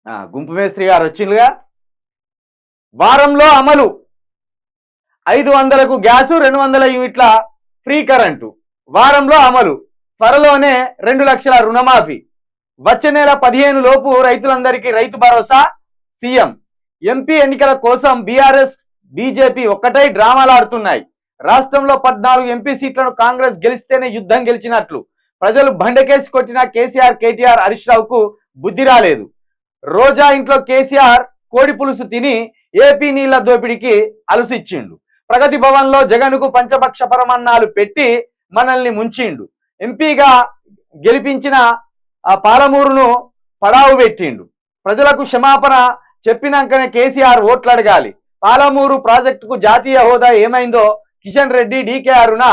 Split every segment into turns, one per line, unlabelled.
గుంపు మేస్త్రి గారు వచ్చిందిగా. వారంలో అమలు 500కు గ్యాసు 200 యూనిట్ల ఫ్రీ కరెంటు వారంలో అమలు. త్వరలోనే 2 లక్షల రుణమాఫీ. వచ్చే నెల 15 లోపు రైతులందరికీ రైతు భరోసా. సీఎం. ఎంపీ ఎన్నికల కోసం బీఆర్ఎస్ బీజేపీ ఒక్కటై డ్రామాలాడుతున్నాయి. రాష్ట్రంలో 14 ఎంపీ సీట్లను కాంగ్రెస్ గెలిస్తేనే యుద్ధం గెలిచినట్లు. ప్రజలు బండకేసి కొట్టిన కేసీఆర్ కేటీఆర్ హరీష్ రావుకు బుద్ధి రాలేదు. రోజా ఇంట్లో కేసీఆర్ కోడి పులుసు తిని ఏపీ నీళ్ల దోపిడికి అలుసిచ్చిండు. ప్రగతి భవన్ లో జగన్ కు పంచపక్ష పరమన్నాలు పెట్టి మనల్ని ముంచిండు. ఎంపీగా గెలిపించిన పాలమూరును పడావు పెట్టిండు. ప్రజలకు క్షమాపణ చెప్పినాకనే కేసీఆర్ ఓట్లు అడగాలి. పాలమూరు ప్రాజెక్టుకు జాతీయ హోదా ఏమైందో కిషన్ రెడ్డి, డీకే అరుణ,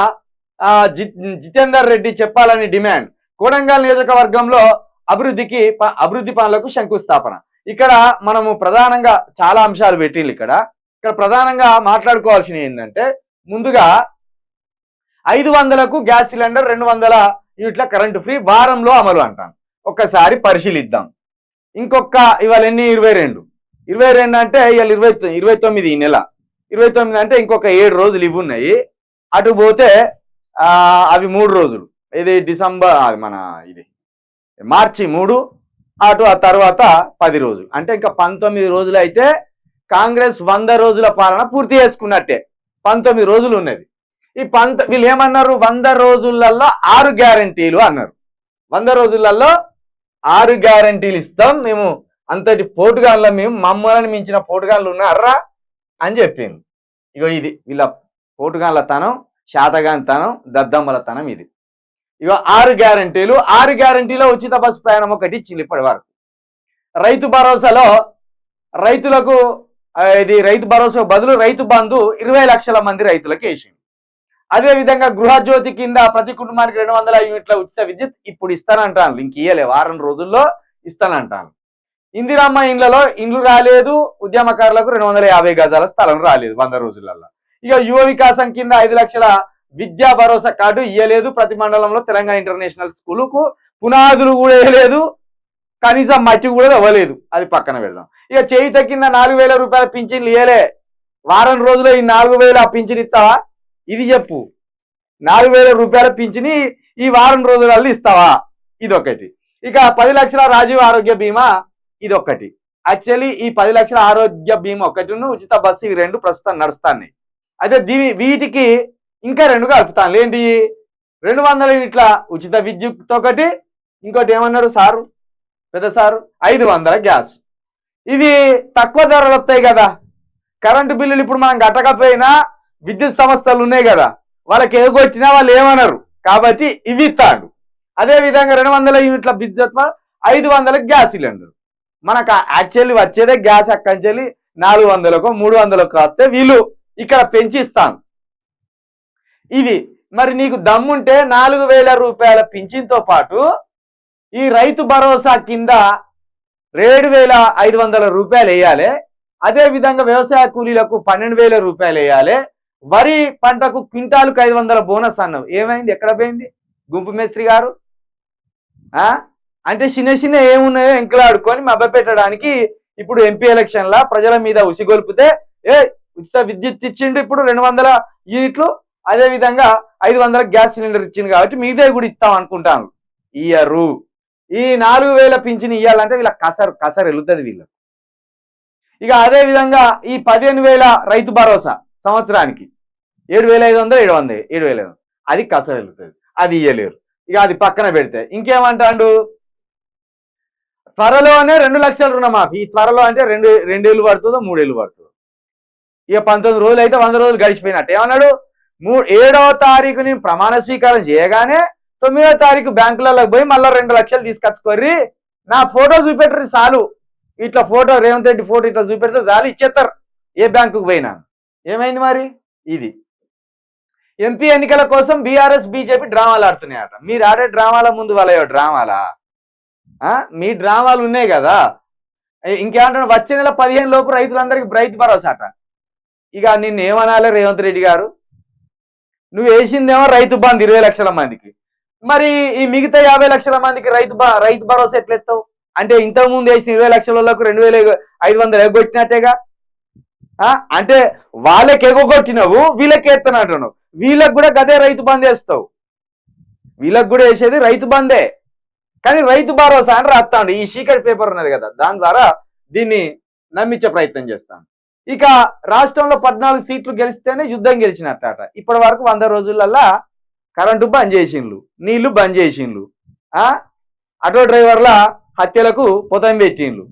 జితేందర్ రెడ్డి చెప్పాలని డిమాండ్. కొడంగల్ నియోజకవర్గంలో అభివృద్ధి పనులకు శంకుస్థాపన. ఇక్కడ మనము ప్రధానంగా చాలా అంశాలు పెట్టిండ్రు. ఇక్కడ ప్రధానంగా మాట్లాడుకోవాల్సినవి ఏంటంటే, ముందుగా 500కు గ్యాస్ సిలిండర్, 200 యూనిట్ల కరెంటు ఫ్రీ వారంలో అమలు అంటాను. ఒక్కసారి పరిశీలిద్దాం. ఇంకొక ఇవాళ ఎన్ని 22 అంటే ఇవాళ 29 ఈ నెల 29 అంటే ఇంకొక 7 రోజులు ఇవి ఉన్నాయి. అటు పోతే అవి 3 రోజులు. ఇది డిసెంబర్, ఇది మార్చి 3, అటు ఆ తర్వాత 10 రోజులు. అంటే ఇంకా 19 రోజులు అయితే కాంగ్రెస్ 100 రోజుల పాలన పూర్తి చేసుకున్నట్టే. 19 రోజులు ఉన్నది. వీళ్ళు ఏమన్నారు, 100 రోజులలో 6 గ్యారంటీలు అన్నారు. 100 రోజులలో 6 గ్యారంటీలు ఇస్తాం మేము, అంతటి పోటుగాళ్ళ మేము, మమ్మల్ని మించిన పోటుగాళ్ళు ఉన్నారా అని చెప్పింది. ఇగో ఇది వీళ్ళ పోటుగాళ్ళ తనం, శాతగాని తనం, దద్దమ్మల తనం ఇది. ఇగో 6 గ్యారంటీలు. 6 గ్యారంటీలో ఉచిత బస్సు ప్రయాణం ఒకటి ఇచ్చింది ఇప్పటి వరకు. రైతు భరోసాలో రైతులకు ఇది రైతు భరోసా బదులు రైతు బంధు 20 లక్షల మంది రైతులకు వేసింది. అదేవిధంగా గృహజ్యోతి కింద ప్రతి కుటుంబానికి 200 యూనిట్ల ఉచిత విద్యుత్ ఇప్పుడు ఇస్తానంటాను. ఇంక ఇయ్యలే, వారం రోజుల్లో ఇస్తానంటాను. ఇందిరమ్మ ఇండ్లు రాలేదు. ఉద్యమకారులకు 250 గజాల స్థలం రాలేదు 100 రోజులలో. ఇక యువ వికాసం కింద 5 లక్షల విద్యా భరోసా కార్డు ఇయ్యలేదు. ప్రతి మండలంలో తెలంగాణ ఇంటర్నేషనల్ స్కూలుకు పునాదులు కూడా వేయలేదు, కనీసం మట్టి కూడా ఇవ్వలేదు. అది పక్కన పెడదాం. ఇక చేయి కింద 4000 రూపాయల పింఛన్లు ఇయ్యలే. వారం రోజుల్లో ఈ 4000 పింఛన్ ఇస్తావా? ఇది చెప్పు. 4000 రూపాయల పింఛని ఈ వారం రోజులలో ఇస్తావా? ఇదొకటి. ఇక 10 లక్షల రాజీవ్ ఆరోగ్య బీమా ఇదొకటి. యాక్చువల్లీ ఈ 10 లక్షల ఆరోగ్య బీమా ఒకటి, ఉచిత బస్సు, ఇవి 2 ప్రస్తుతం నడుస్తాయి. అయితే వీటికి ఇంకా 2 కలుపుతాను. ఏంటి? 200 యూనిట్ల ఉచిత విద్యుత్ ఒకటి, ఇంకోటి ఏమన్నారు సారు, పెద్ద సారు, 500 గ్యాస్. ఇవి తక్కువ ధరలు వస్తాయి కదా. కరెంటు బిల్లులు ఇప్పుడు మనం కట్టకపోయినా విద్యుత్ సంస్థలు ఉన్నాయి కదా, వాళ్ళకి ఏగొచ్చినా వాళ్ళు ఏమన్నారు కాబట్టి ఇవి ఇస్తాడు. అదేవిధంగా 200 యూనిట్ల విద్యుత్, 500 గ్యాస్ సిలిండర్. మనకు యాక్చువల్లీ వచ్చేదే గ్యాస్ అక్కడి 400కో 300కో వస్తే వీళ్ళు ఇక్కడ పెంచిస్తాను. ఇవి మరి నీకు దమ్ముంటే 4000 రూపాయల పింఛన్తో పాటు ఈ రైతు భరోసా కింద 7500 రూపాయలు వేయాలి. అదేవిధంగా వ్యవసాయ కూలీలకు 12000 రూపాయలు వేయాలి. వరి పంటకు క్వింటాలకు 500 బోనస్ అన్నావు. ఏమైంది? ఎక్కడ పోయింది గుంపు మేస్త్రి గారు? అంటే చిన్న ఏమున్నాయో ఎంకలాడుకొని మభ్యపెట్టడానికి ఇప్పుడు ఎంపీ ఎలక్షన్ల ప్రజల మీద ఉసిగొల్పితే ఉచిత విద్యుత్ ఇచ్చిండు, ఇప్పుడు 200 యూనిట్లు, అదేవిధంగా 500 గ్యాస్ సిలిండర్ ఇచ్చింది కాబట్టి మీదే కూడా ఇస్తాం అనుకుంటాను. ఇయ్యరు. ఈ 4000 పింఛన్ ఇవ్వాలంటే వీళ్ళ కసరు వెళుతుంది వీళ్ళకు. ఇక అదేవిధంగా ఈ 15000 రైతు భరోసా సంవత్సరానికి 7500 7,500 అది కసరు వెళుతుంది, అది ఇయ్యలేరు. ఇక అది పక్కన పెడితే ఇంకేమంటాడు, త్వరలోనే 2 లక్షల రుణమాఫీ. ఈ త్వరలో అంటే 2 ఏళ్ళు పడుతుందో 3 ఏళ్ళు పడుతుందో. ఇక 19 రోజులు అయితే 100 రోజులు గడిచిపోయినట్టు. ఏమన్నాడు, 7వ తారీఖు నేను ప్రమాణ స్వీకారం చేయగానే 9వ తారీఖు బ్యాంకులకు పోయి మళ్ళీ 2 లక్షలు తీసుకొచ్చుకోర్రి, నా ఫోటో చూపెట్టరు చాలు, ఇట్లా ఫోటో రేవంత్ రెడ్డి ఫోటో ఇట్లా చూపెడితే చాలు ఇచ్చేస్తారు ఏ బ్యాంకుకు పోయినా. ఏమైంది మరి? ఇది ఎంపీ ఎన్నికల కోసం బీఆర్ఎస్ బీజేపీ డ్రామాలు ఆడుతున్నాయట. మీరు ఆడే డ్రామాల ముందు వాళ్ళ డ్రామాలా? మీ డ్రామాలు ఉన్నాయి కదా. ఇంకేమంటాడు, వచ్చే నెల 15 లోపు రైతులందరికీ రైతు భరోసా అట. ఇక నిన్ను ఏమనాలి రేవంత్ రెడ్డి గారు? నువ్వు వేసిందేమో రైతు బంధు 20 లక్షల మందికి, మరి ఈ మిగతా 50 లక్షల మందికి రైతు భరోసా ఎట్లెత్తావు? అంటే ఇంతకు ముందు వేసిన 20 లక్షల వాళ్ళకు 2,500 ఎగ్గొట్టినట్టేగా. అంటే వాళ్ళకి ఎగ్గొట్టినవు, వీళ్ళకి ఎత్తనంటున్నావు. వీళ్ళకి కూడా గదే రైతు బంద్ వేస్తావు, వీళ్ళకి కూడా వేసేది రైతు బందే. కానీ రైతు భరోసా అని రాస్తాను, ఈ చీకటి పేపర్ ఉన్నది కదా, దాని ద్వారా దీన్ని నమ్మించే ప్రయత్నం చేస్తాను. ఇక రాష్ట్రంలో 14 సీట్లు గెలిస్తేనే యుద్ధం గెలిచినట్ట. ఇప్పటి వరకు 100 రోజులల్లా కరెంటు బంద్ చేసిండ్లు, నీళ్లు బంద్ చేసిండ్లు, ఆటో డ్రైవర్ల హత్యలకు పొతం పెట్టిండ్లు.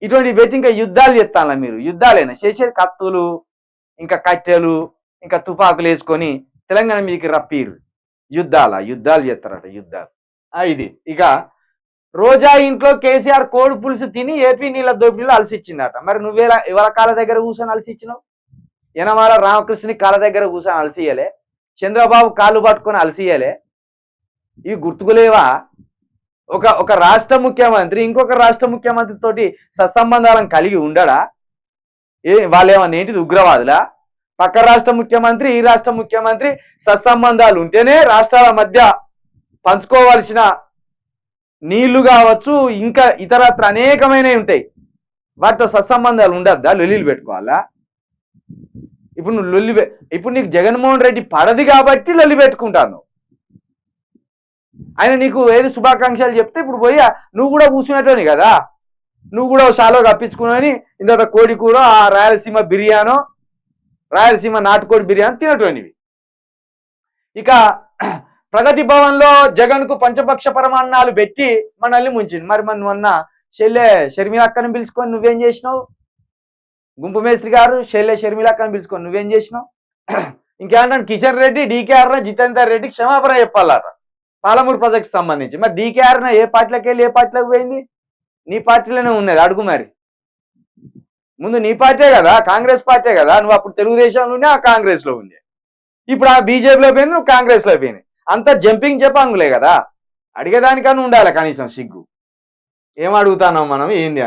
ఇటువంటి పెట్టి ఇంకా యుద్ధాలు చేస్తాను. మీరు యుద్ధాలేనా చేసేది? కత్తులు, ఇంకా కట్టెలు, ఇంకా తుపాకులు వేసుకొని తెలంగాణ మీదకి రప్పీరు. యుద్ధాలు చేస్తారట, యుద్ధాలు. ఇది ఇక రోజా ఇంట్లో కేసీఆర్ కోడి పులుసు తిని ఏపీ నీళ్ళ దోపిడీలో అలసిచ్చిందట. మరి నువ్వేలా ఎవరి కాళ్ళ దగ్గర కూర్చొని అలసిచ్చినావు? యనమాల రామకృష్ణుని కాళ్ళ దగ్గర కూర్చొని అలసియలే, చంద్రబాబు కాళ్ళు పట్టుకొని అలసియలే. ఇవి గుర్తుకులేవా? ఒక రాష్ట్ర ముఖ్యమంత్రి ఇంకొక రాష్ట్ర ముఖ్యమంత్రి తోటి సత్సంబంధాలను కలిగి ఉండడా? వాళ్ళేమన్నా ఏంటిది, ఉగ్రవాదులా? పక్క రాష్ట్ర ముఖ్యమంత్రి ఈ రాష్ట్ర ముఖ్యమంత్రి సత్సంబంధాలు ఉంటేనే రాష్ట్రాల మధ్య పంచుకోవాల్సిన నీళ్లు కావచ్చు, ఇంకా ఇతరత్ర అనేకమైనవి ఉంటాయి, వాటితో సత్సంబంధాలు ఉండద్దా? లొల్లిలు పెట్టుకోవాలా? ఇప్పుడు నువ్వు ఇప్పుడు నీకు జగన్మోహన్ రెడ్డి పడది కాబట్టి లొల్లి పెట్టుకుంటాను. ఆయన నీకు ఏది శుభాకాంక్షలు చెప్తే ఇప్పుడు పోయి నువ్వు కూడా కూర్చునేటోని కదా, నువ్వు కూడా షాలో కప్పించుకుని ఇంత కోడి కూర, ఆ రాయలసీమ బిర్యానో, రాయలసీమ నాటుకోడి బిర్యానీ తినటోనివి. ఇక ప్రగతి భవన్ లో జగన్ కు పంచపక్ష ప్రమాణాలు పెట్టి మనల్ని ముంచింది. మరి మొన్న షర్మిలక్కని పిలుచుకొని నువ్వేం చేసినావు? గుంపు మేస్త్రి గారు షర్మిలక్కని పిలుచుకొని నువ్వేం చేసినావు? ఇంకేమంటాను, కిషన్ రెడ్డి డీకేఆర్ జితేందర్ రెడ్డికి క్షమాపణ చెప్పాలట పాలమూరు ప్రాజెక్ట్ సంబంధించి. మరి డీకేఆర్ ఏ పార్టీలోకి వెళ్ళి ఏ పార్టీలోకి పోయింది? నీ పార్టీలోనే ఉన్నది, అడుగు. మరి ముందు నీ పార్టీ కదా, కాంగ్రెస్ పార్టీ కదా. నువ్వు అప్పుడు తెలుగుదేశంలో ఉండే, ఆ కాంగ్రెస్ లో ఉండే, ఇప్పుడు ఆ బీజేపీలో పోయింది, నువ్వు కాంగ్రెస్ లో పోయినాయి. అంతా జంపింగ్ చెప్పంగులే కదా. అడిగేదానికన్నా ఉండాలి కనీసం సిగ్గు. ఏం అడుగుతాన్నాం మనం, ఏంది?